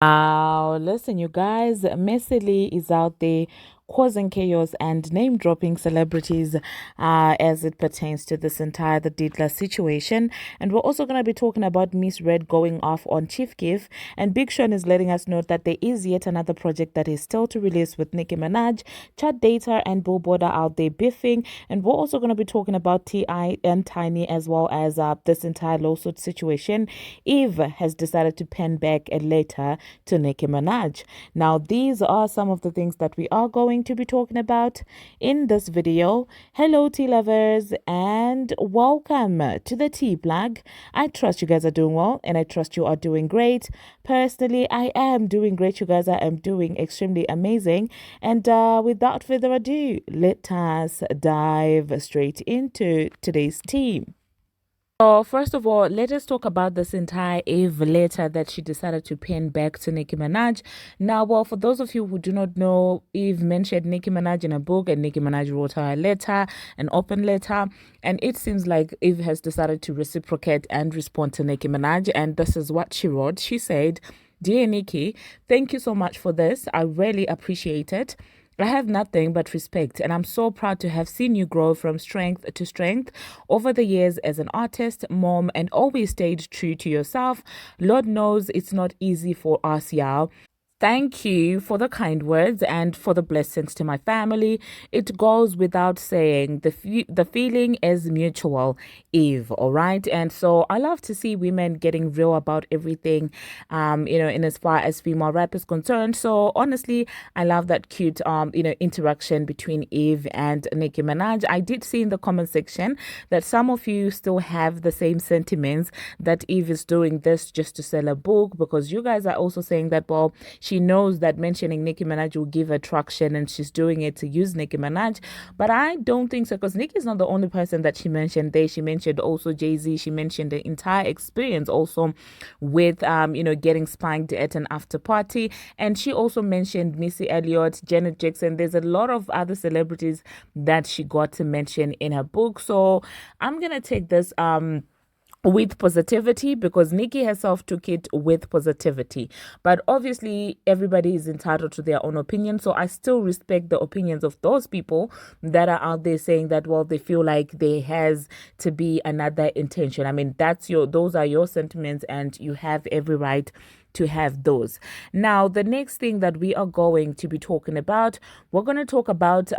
Listen, you guys, Messi Lee is out there causing chaos and name dropping celebrities as it pertains to this entire the Diddler situation. And we're also going to be talking about Miss Red going off on Chief Keef. And Big Sean is letting us know that there is yet another project that is still to release with Nicki Minaj. Chad Data and Billboard are out there biffing. And we're also going to be talking about T.I. and Tiny as well as this entire lawsuit situation. Eve has decided to pen back a letter to Nicki Minaj. Now, these are some of the things that we are going to be talking about in this video. Hello, tea lovers, and welcome to the tea plug. I trust you guys are doing well, and I trust you are doing great. Personally, I am doing great, you guys. I am doing extremely amazing. And without further ado, let us dive straight into today's tea. So first of all, let us talk about this entire Eve letter that she decided to pen back to Nicki Minaj. Now, well, for those of you who do not know, Eve mentioned Nicki Minaj in a book, and Nicki Minaj wrote her a letter, an open letter, and it seems like Eve has decided to reciprocate and respond to Nicki Minaj, and this is what she wrote. She said, "Dear Nicki, thank you so much for this. I really appreciate it. I have nothing but respect, and I'm so proud to have seen you grow from strength to strength over the years as an artist, mom, and always stayed true to yourself. Lord knows it's not easy for us, y'all. Thank you for the kind words and for the blessings to my family. It goes without saying. The feeling is mutual, Eve. All right. And so I love to see women getting real about everything, in as far as female rap is concerned. So honestly, I love that cute, interaction between Eve and Nicki Minaj. I did see in the comment section that some of you still have the same sentiments that Eve is doing this just to sell a book, because you guys are also saying that, well, she knows that mentioning Nicki Minaj will give her traction and she's doing it to use Nicki Minaj. But I don't think so, because Nicki is not the only person that she mentioned there. She mentioned also Jay-Z. She mentioned the entire experience also with, getting spanked at an after party. And she also mentioned Missy Elliott, Janet Jackson. There's a lot of other celebrities that she got to mention in her book. So I'm going to take this, with positivity, because Nicki herself took it with positivity. But obviously, everybody is entitled to their own opinion. So I still respect the opinions of those people that are out there saying that, well, they feel like there has to be another intention. I mean, those are your sentiments, and you have every right to have those. Now, the next thing that we are going to be talking about, we're going to talk about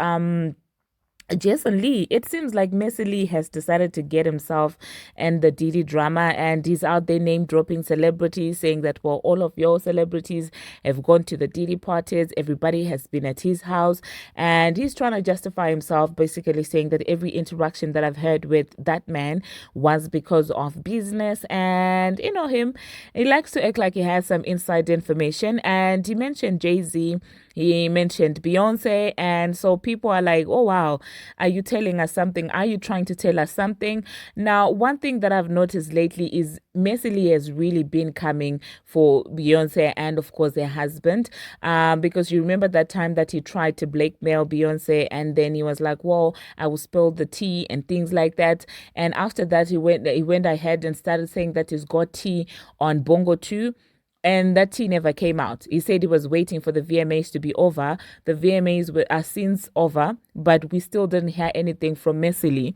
Jason Lee. It seems like Messi Lee has decided to get himself and the Diddy drama, and he's out there name dropping celebrities, saying that, well, all of your celebrities have gone to the Diddy parties, everybody has been at his house, and he's trying to justify himself, basically saying that every interaction that I've had with that man was because of business. And you know him, he likes to act like he has some inside information, and he mentioned Jay-Z, he mentioned Beyonce, and so people are like, oh wow, are you telling us something? Are you trying to tell us something? Now, one thing that I've noticed lately is Messi Lee has really been coming for Beyonce and, of course, her husband, because you remember that time that he tried to blackmail Beyonce, and then he was like, well, I will spill the tea and things like that. And after that, he went ahead and started saying that he's got tea on Bongo 2. And that tea never came out. He said he was waiting for the VMAs to be over. The VMAs are since over, but we still didn't hear anything from Messi Lee.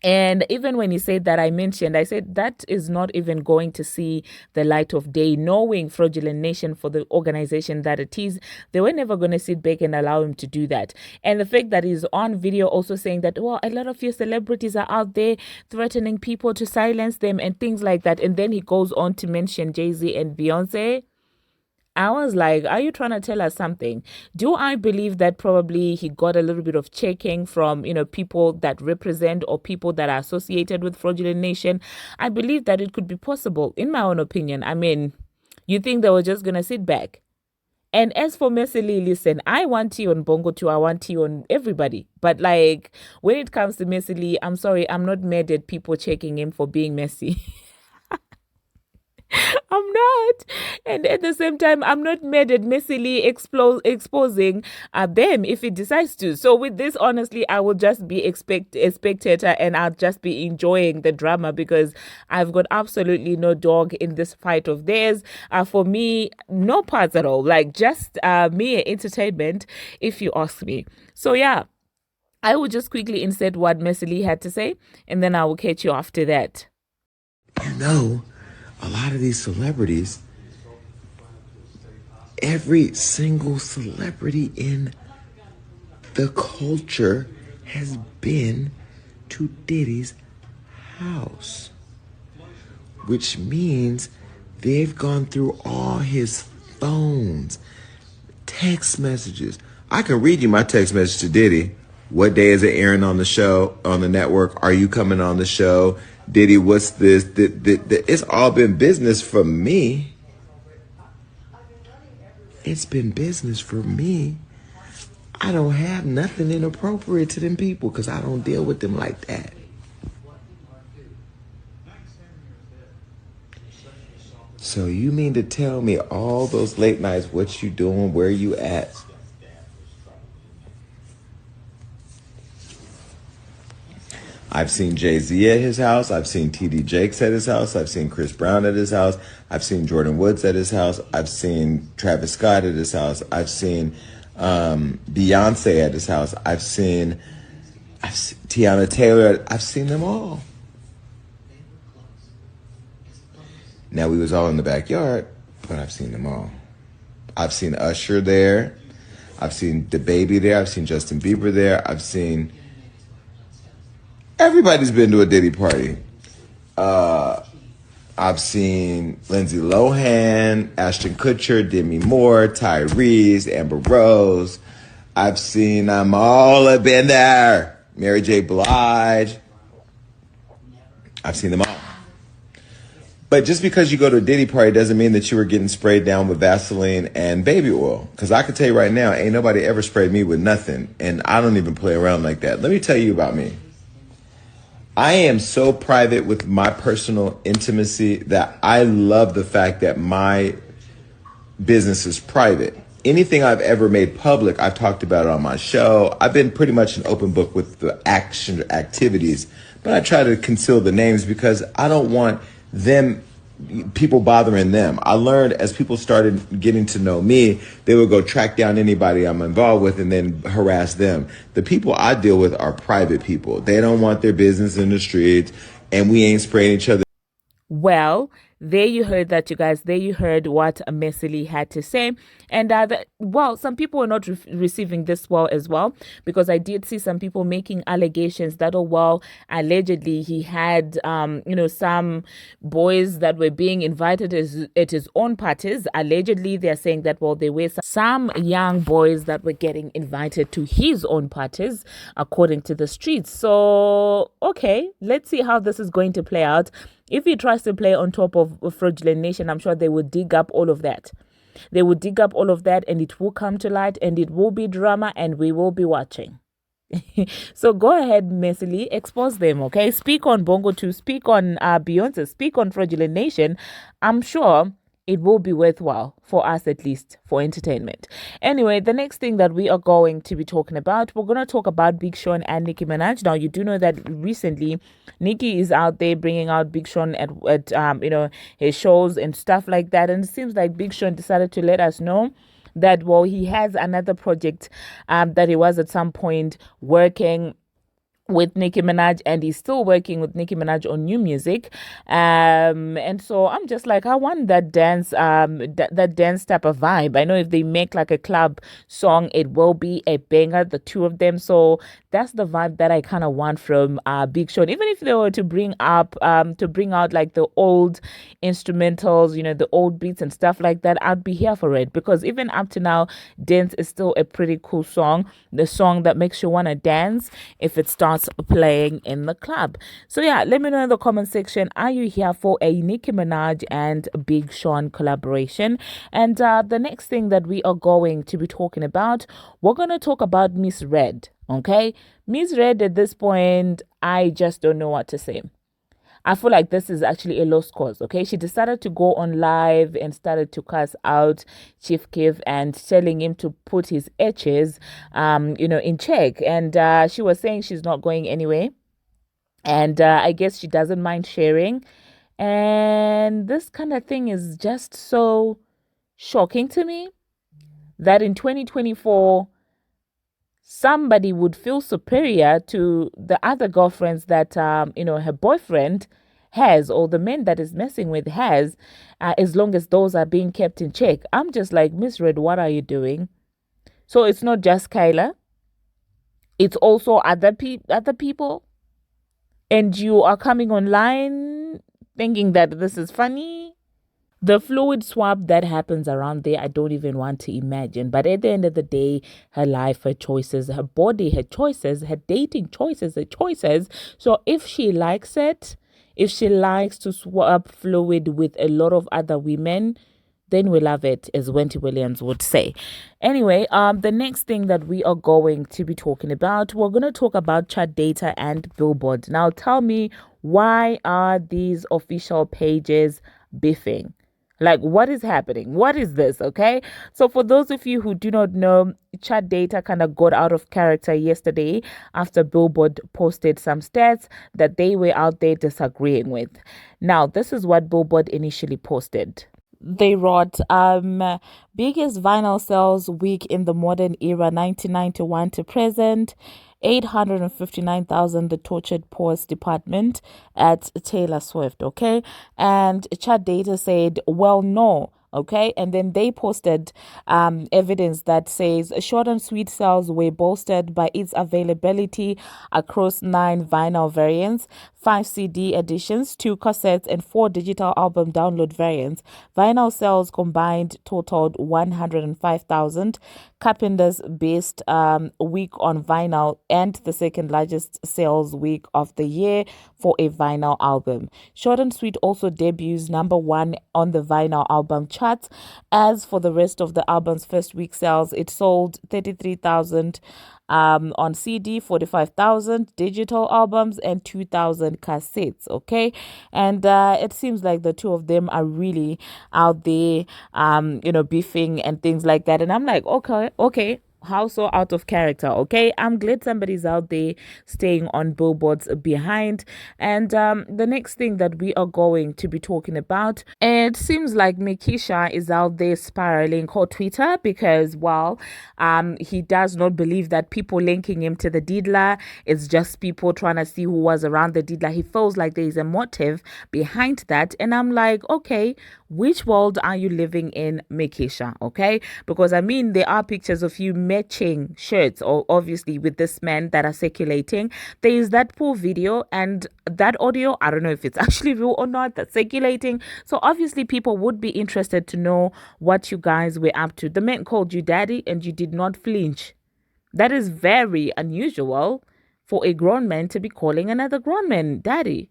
And even when he said that, I said that is not even going to see the light of day, knowing Fraudulent Nation for the organization that it is. They were never going to sit back and allow him to do that. And the fact that he's on video also saying that, well, a lot of your celebrities are out there threatening people to silence them and things like that. And then he goes on to mention Jay-Z and Beyonce. I was like, are you trying to tell us something? Do I believe that probably he got a little bit of checking from, people that represent or people that are associated with Fraudulent Nation? I believe that it could be possible, in my own opinion. I mean, you think they were just going to sit back? And as for Messi Lee, listen, I want tea on Bongo too. I want tea on everybody. But like, when it comes to Messi Lee, I'm sorry, I'm not mad at people checking him for being messy. I'm not. And at the same time, I'm not mad at messily exposing them if it decides to. So with this, honestly, I will just be a spectator and I'll just be enjoying the drama because I've got absolutely no dog in this fight of theirs. For me, no parts at all. Like just mere entertainment, if you ask me. So yeah, I will just quickly insert what Messily had to say and then I will catch you after that. You know, a lot of these celebrities, every single celebrity in the culture has been to Diddy's house, which means they've gone through all his phones, text messages. I can read you my text message to Diddy. What day is it airing on the show, on the network? Are you coming on the show? Diddy, what's this? It's all been business for me. It's been business for me. I don't have nothing inappropriate to them people because I don't deal with them like that. So you mean to tell me all those late nights, what you doing, where you at? I've seen Jay-Z at his house. I've seen T.D. Jakes at his house. I've seen Chris Brown at his house. I've seen Jordan Woods at his house. I've seen Travis Scott at his house. I've seen Beyonce at his house. I've seen Tiana Taylor. I've seen them all. Now, we was all in the backyard, but I've seen them all. I've seen Usher there. I've seen DaBaby there. I've seen Justin Bieber there. I've seen... Everybody's been to a Diddy party. I've seen Lindsay Lohan, Ashton Kutcher, Demi Moore, Tyrese, Amber Rose. I've seen them all have been there. Mary J. Blige. I've seen them all. But just because you go to a Diddy party doesn't mean that you were getting sprayed down with Vaseline and baby oil. Because I can tell you right now, ain't nobody ever sprayed me with nothing. And I don't even play around like that. Let me tell you about me. I am so private with my personal intimacy that I love the fact that my business is private. Anything I've ever made public, I've talked about it on my show. I've been pretty much an open book with the activities, but I try to conceal the names because I don't want people bothering them. I learned as people started getting to know me, they would go track down anybody I'm involved with and then harass them. The people I deal with are private people. They don't want their business in the streets, and we ain't spraying each other. Well, there you heard that, you guys. There you heard what Messily had to say. And some people are not receiving this well as well, because I did see some people making allegations that, allegedly he had, some boys that were being invited at his own parties. Allegedly, they're saying that, there were some young boys that were getting invited to his own parties, according to the streets. So, okay, let's see how this is going to play out. If he tries to play on top of Fraudulent Nation, I'm sure they will dig up all of that. They will dig up all of that and it will come to light and it will be drama and we will be watching. So go ahead, Messily, expose them, okay? Speak on Bongo 2, speak on Beyonce, speak on Fraudulent Nation. I'm sure it will be worthwhile for us, at least for entertainment. Anyway, the next thing that we are going to be talking about, we're going to talk about Big Sean and Nicki Minaj. Now, you do know that recently Nicki is out there bringing out Big Sean at his shows and stuff like that. And it seems like Big Sean decided to let us know that, he has another project that he was at some point working with Nicki Minaj, and he's still working with Nicki Minaj on new music. And so I'm just like, I want that dance, that dance type of vibe. I know if they make like a club song, it will be a banger, the two of them. So that's the vibe that I kind of want from Big Sean. Even if they were to bring out like the old instrumentals, the old beats and stuff like that, I'd be here for it, because even up to now, dance is still a pretty cool song. The song that makes you want to dance if it starts playing in the club. So yeah, let me know in the comment section, are you here for a Nicki Minaj and Big Sean collaboration? And the next thing that we are going to be talking about, we're going to talk about Miss Red. Okay, Miss Red, at this point, I just don't know what to say. I feel like this is actually a lost cause, okay? She decided to go on live and started to cuss out Chief Keef and telling him to put his etches, in check. And she was saying she's not going anywhere. And I guess she doesn't mind sharing. And this kind of thing is just so shocking to me that in 2024, somebody would feel superior to the other girlfriends that her boyfriend has, or the men that is messing with has, as long as those are being kept in check. I'm just like, Miss Red, what are you doing? So it's not just Kyla, it's also other people, and you are coming online thinking that this is funny. The fluid swap that happens around there, I don't even want to imagine. But at the end of the day, her life, her choices, her body, her choices, her dating choices, her choices. So if she likes it, if she likes to swap fluid with a lot of other women, then we love it, as Wendy Williams would say. Anyway, the next thing that we are going to be talking about, we're going to talk about chart data and Billboard. Now, tell me, why are these official pages beefing? Like, what is happening? What is this? Okay. So for those of you who do not know, chart data kind of got out of character yesterday after Billboard posted some stats that they were out there disagreeing with. Now, this is what Billboard initially posted. They wrote, biggest vinyl sales week in the modern era, 1991 to present. 859,000, the tortured poor's department at Taylor Swift, okay? And chart data said, well, no, okay? And then they posted evidence that says short and sweet sales were bolstered by its availability across 9 vinyl variants, 5 CD editions, 2 cassettes, and 4 digital album download variants. Vinyl sales combined totaled 105,000. Carpenter's best week on vinyl and the second largest sales week of the year for a vinyl album. Short and Sweet also debuts number 1 on the vinyl album charts. As for the rest of the album's first week sales, it sold 33,000 on CD, 45,000 digital albums, and 2,000 cassettes. Okay, and it seems like the two of them are really out there, beefing and things like that. And I'm like, okay. How so out of character? Okay, I'm glad somebody's out there staying on Billboard's behind. And the next thing that we are going to be talking about, it seems like Mikisha is out there spiraling on Twitter because, he does not believe that people linking him to the Didla is just people trying to see who was around the Didla. He feels like there is a motive behind that. And I'm like, okay, which world are you living in, Mikisha? Okay, because I mean, there are pictures of you matching shirts, or obviously with this man, that are circulating. There is that poor video and that audio. I don't know if it's actually real or not, that's circulating. So obviously people would be interested to know what you guys were up to. The man called you daddy and you did not flinch. That is very unusual for a grown man to be calling another grown man daddy,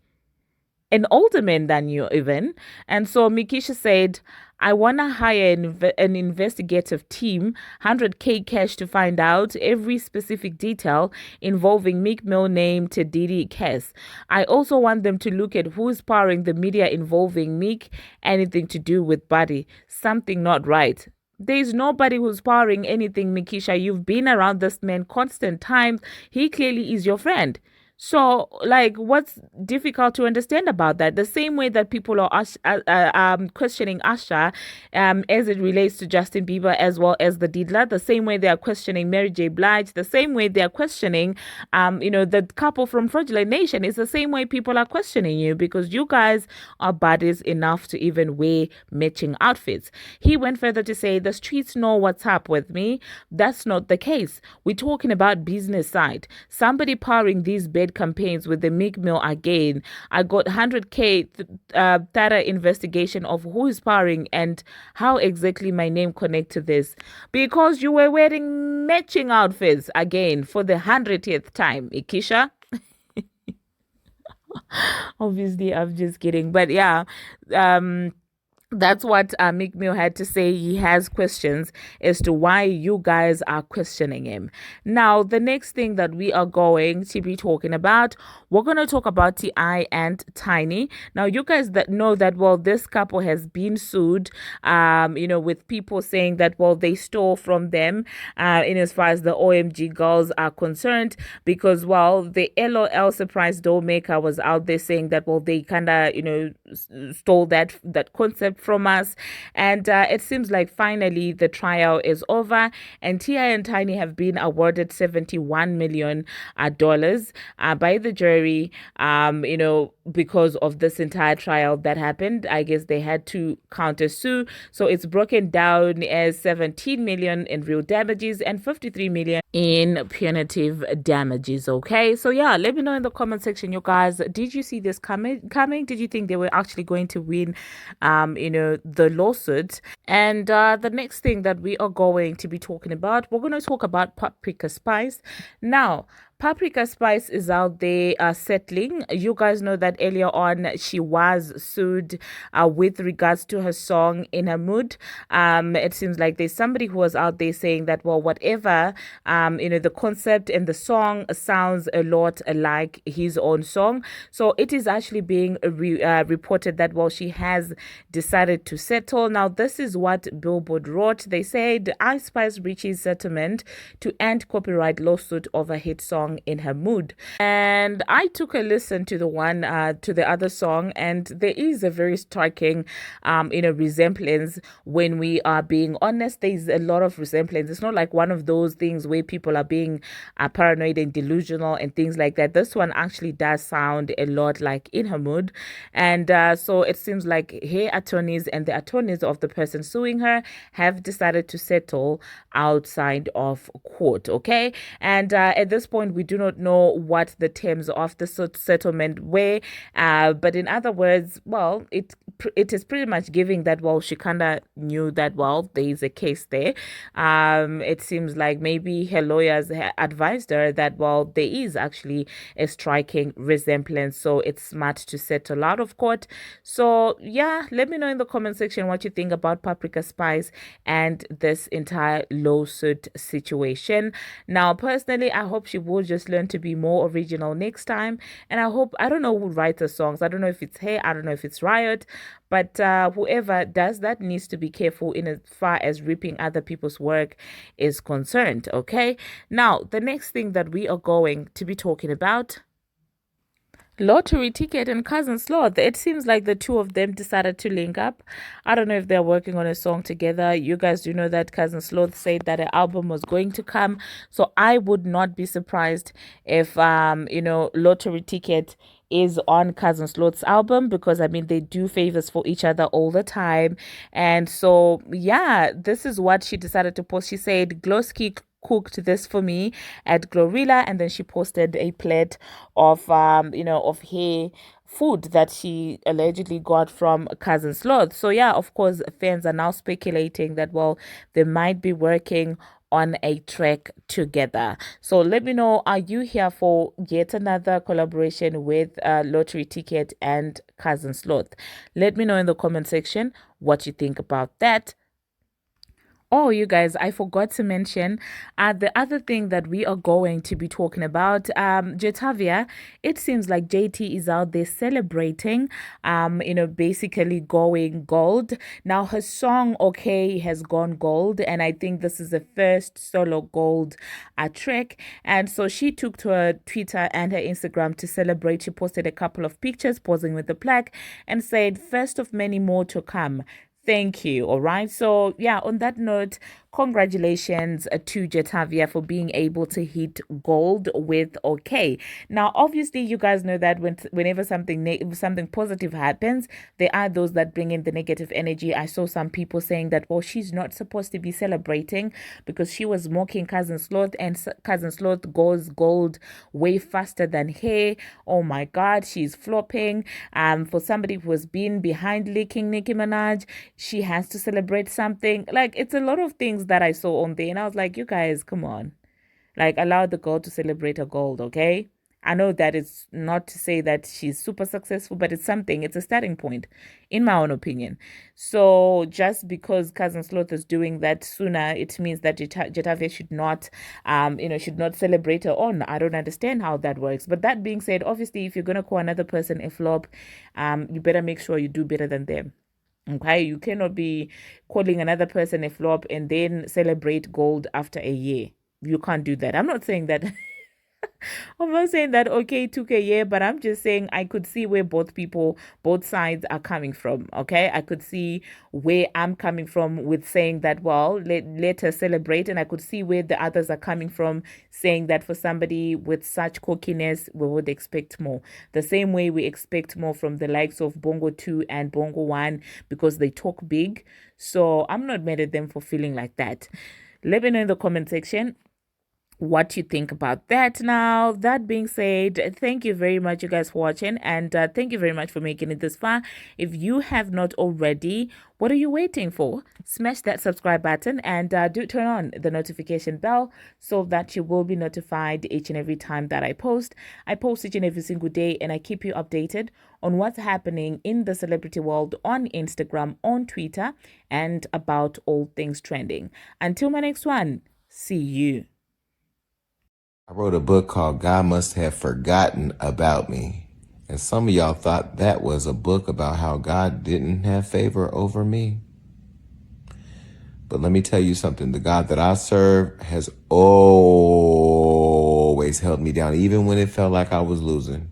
an older man than you even. And so Mikisha said, I want to hire an investigative team, 100K cash to find out every specific detail involving Meek Mill name to Diddy case. I also want them to look at who's powering the media involving Meek, anything to do with Buddy. Something not right. There's nobody who's powering anything, Mikisha. You've been around this man constant times. He clearly is your friend. So, like, what's difficult to understand about that? The same way that people are questioning Usher as it relates to Justin Bieber as well as the Didla, the same way they are questioning Mary J. Blige, the same way they are questioning, the couple from Fraudulent Nation. It's the same way people are questioning you because you guys are buddies enough to even wear matching outfits. He went further to say, the streets know what's up with me. That's not the case. We're talking about business side. Somebody powering these bed campaigns with the Meek Mill again. I got 100K thorough investigation of who is powering and how exactly my name connect to this. Because you were wearing matching outfits again for the 100th time, Ikisha. Obviously, I'm just kidding. But yeah, That's what Meek Mill had to say. He has questions as to why you guys are questioning him. Now, the next thing that we are going to be talking about, we're going to talk about T.I. and Tiny. Now, you guys that know that, well, this couple has been sued, with people saying that, well, they stole from them, in as far as the OMG girls are concerned, because, well, the LOL surprise doll maker was out there saying that, well, they kind of, stole that concept from us. And it seems like finally the trial is over, and T.I. and Tiny have been awarded $71 million by the jury, because of this entire trial that happened. I guess they had to counter sue. So it's broken down as 17 million in real damages and 53 million in punitive damages. Okay, so yeah, let me know in the comment section, you guys, did you see this coming? Did you think they were actually going to win the lawsuit? And the next thing that we are going to be talking about, we're going to talk about Paprika Spice. Now, Paprika Spice is out there settling. You guys know that earlier on she was sued with regards to her song In Her Mood. It seems like there's somebody who was out there saying that, well, whatever, the concept and the song sounds a lot like his own song. So it is actually being reported that, well, she has decided to settle. Now, this is what Billboard wrote. They said Ice Spice reaches settlement to end copyright lawsuit over hit song In Her Mood. And I took a listen to the other song, and there is a very striking resemblance. When we are being honest, there's a lot of resemblance. It's not like one of those things where people are being paranoid and delusional and things like that. This one actually does sound a lot like In Her Mood. And so it seems like her attorneys and the attorneys of the person suing her have decided to settle outside of court. Okay, and at this point we do not know what the terms of the settlement were, but in other words, well, it is pretty much giving that, well, she kind of knew that, well, there is a case there. It seems like maybe her lawyers advised her that, well, there is actually a striking resemblance, so it's smart to settle out of court. So yeah, let me know in the comment section what you think about Paprika Spice and this entire lawsuit situation. Now, personally, I hope she will just learn to be more original next time. And I don't know who writes the songs. I don't know if it's her, I don't know if it's Riot, but whoever does that needs to be careful in as far as ripping other people's work is concerned. Okay. Now, the next thing that we are going to be talking about, Lottery Ticket and Cousin Sloth. It seems like the two of them decided to link up. I don't know if they're working on a song together. You guys do know that Cousin Sloth said that an album was going to come. So I would not be surprised if Lottery Ticket is on Cousin Sloth's album, because I mean they do favors for each other all the time. And so yeah, this is what she decided to post. She said Glowski cooked this for me at Glorilla, and then she posted a plate of of her food that she allegedly got from Cousin Sloth. So yeah, of course, fans are now speculating that, well, they might be working on a track together. So let me know, are you here for yet another collaboration with Lottery Ticket and Cousin Sloth? Let me know in the comment section what you think about that. Oh, you guys, I forgot to mention the other thing that we are going to be talking about. Jetavia, it seems like JT is out there celebrating, basically going gold. Now, her song, Okay, has gone gold, and I think this is the first solo gold track. And so she took to her Twitter and her Instagram to celebrate. She posted a couple of pictures posing with the plaque and said, "First of many more to come. Thank you." All right. So, yeah, on that note, congratulations to Jetavia for being able to hit gold with Okay. Now, obviously, you guys know that whenever something positive happens, there are those that bring in the negative energy. I saw some people saying that, well, she's not supposed to be celebrating because she was mocking Cousin Sloth, and Cousin Sloth goes gold way faster than her. Oh my God, she's flopping. For somebody who has been behind leaking Nicki Minaj, she has to celebrate something. Like, it's a lot of things that I saw on there, and I was like, you guys, come on. Like, allow the girl to celebrate her gold, okay? I know that it's not to say that she's super successful, but it's something. It's a starting point, in my own opinion. So just because Cousin Sloth is doing that sooner, it means that Jetavia should not, should not celebrate her on. I don't understand how that works. But that being said, obviously, if you're gonna call another person a flop, you better make sure you do better than them. Okay, you cannot be calling another person a flop and then celebrate gold after a year. You can't do that. I'm not saying that. I'm not saying that okay, it took a year, but I'm just saying I could see where both sides are coming from. Okay, I could see where I'm coming from with saying that, well, let her celebrate, and I could see where the others are coming from, saying that for somebody with such cockiness, we would expect more. The same way we expect more from the likes of Bongo 2 and Bongo 1 because they talk big. So I'm not mad at them for feeling like that. Let me know in the comment section what you think about that. Now, that being said, thank you very much, you guys, for watching, and thank you very much for making it this far. If you have not already, what are you waiting for? Smash that subscribe button and do turn on the notification bell so that you will be notified each and every time that I post. I post each and every single day, and I keep you updated on what's happening in the celebrity world on Instagram, on Twitter, and about all things trending. Until my next one, see you. I wrote a book called God Must Have Forgotten About Me. And some of y'all thought that was a book about how God didn't have favor over me. But let me tell you something. The God that I serve has always held me down, even when it felt like I was losing,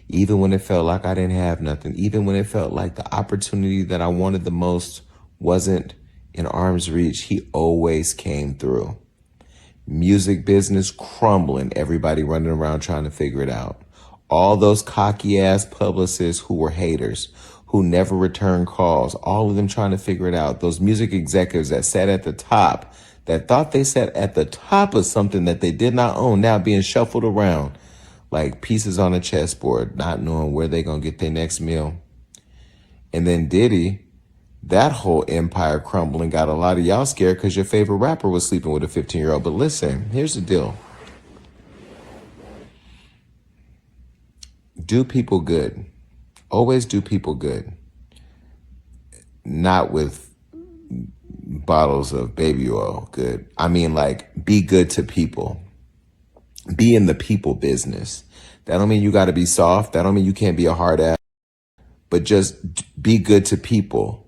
even when it felt like I didn't have nothing, even when it felt like the opportunity that I wanted the most wasn't in arm's reach. He always came through. Music business crumbling, everybody running around trying to figure it out. All those cocky ass publicists who were haters, who never returned calls, all of them trying to figure it out. Those music executives that sat at the top, that thought they sat at the top of something that they did not own, now being shuffled around like pieces on a chessboard, not knowing where they're going to get their next meal. And then Diddy, that whole empire crumbling got a lot of y'all scared because your favorite rapper was sleeping with a 15-year-old. But listen, here's the deal. Do people good. Always do people good. Not with bottles of baby oil good. I mean, like, be good to people. Be in the people business. That don't mean you got to be soft. That don't mean you can't be a hard ass. But just be good to people.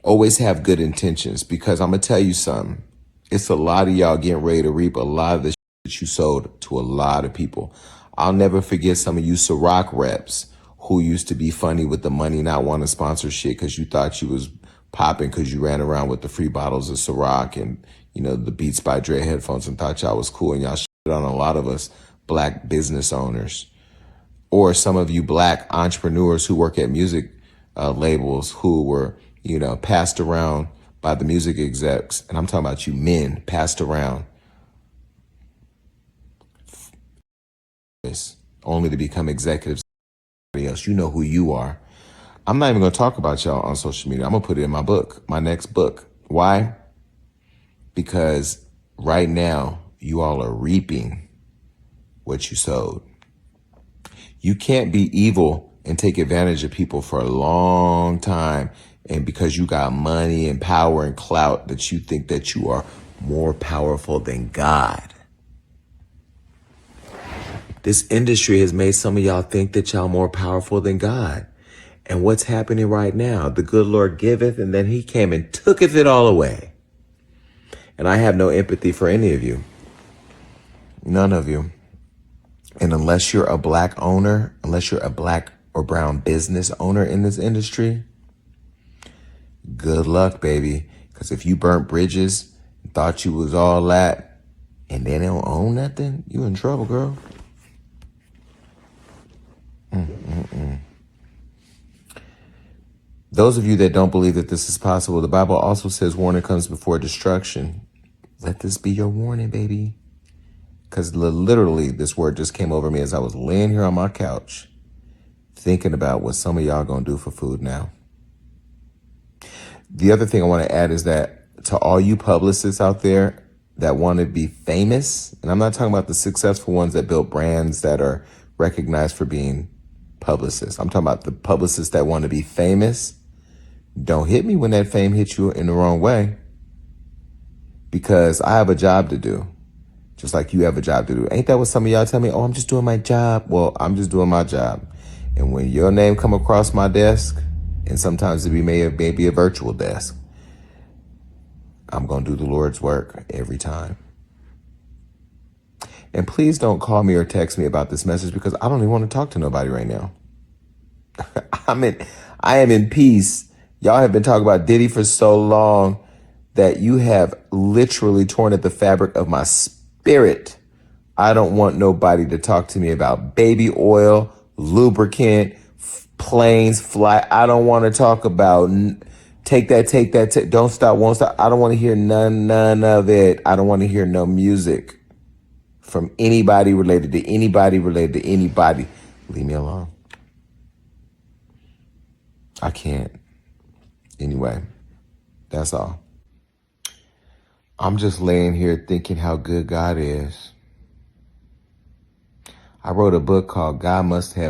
Always have good intentions, because I'm going to tell you something. It's a lot of y'all getting ready to reap a lot of the shit that you sold to a lot of people. I'll never forget some of you Ciroc reps who used to be funny with the money, not want to sponsor shit because you thought you was popping because you ran around with the free bottles of Ciroc and, you know, the Beats by Dre headphones and thought y'all was cool, and y'all shit on a lot of us black business owners. Or some of you black entrepreneurs who work at music labels who were, you know, passed around by the music execs. And I'm talking about you men, passed around only to become executives. Else, you know who you are. I'm not even going to talk about y'all on social media. I'm going to put it in my book, my next book. Why? Because right now, you all are reaping what you sowed. You can't be evil and take advantage of people for a long time, and because you got money and power and clout, that you think that you are more powerful than God. This industry has made some of y'all think that y'all more powerful than God. And what's happening right now? The good Lord giveth, and then he came and tooketh it all away. And I have no empathy for any of you. None of you. And unless you're a black owner, unless you're a black or brown business owner in this industry, good luck, baby. Because if you burnt bridges, thought you was all that, and they don't own nothing, you in trouble, girl. Those of you that don't believe that this is possible, the Bible also says warning comes before destruction. Let this be your warning, baby. Because literally, this word just came over me as I was laying here on my couch, thinking about what some of y'all gonna do for food now. The other thing I want to add is that to all you publicists out there that want to be famous, and I'm not talking about the successful ones that built brands that are recognized for being publicists. I'm talking about the publicists that want to be famous. Don't hit me when that fame hits you in the wrong way, because I have a job to do, just like you have a job to do. Ain't that what some of y'all tell me? Oh, I'm just doing my job. Well, I'm just doing my job. And when your name come across my desk, and sometimes it may be a virtual desk, I'm going to do the Lord's work every time. And please don't call me or text me about this message, because I don't even want to talk to nobody right now. I am in peace. Y'all have been talking about Diddy for so long that you have literally torn at the fabric of my spirit. I don't want nobody to talk to me about baby oil, lubricant, planes, fly. I don't want to talk about take that, don't stop, won't stop. I don't want to hear none of it. I don't want to hear no music from anybody related to anybody. Leave me alone. I can't. Anyway, that's all. I'm just laying here thinking how good God is. I wrote a book called God Must Have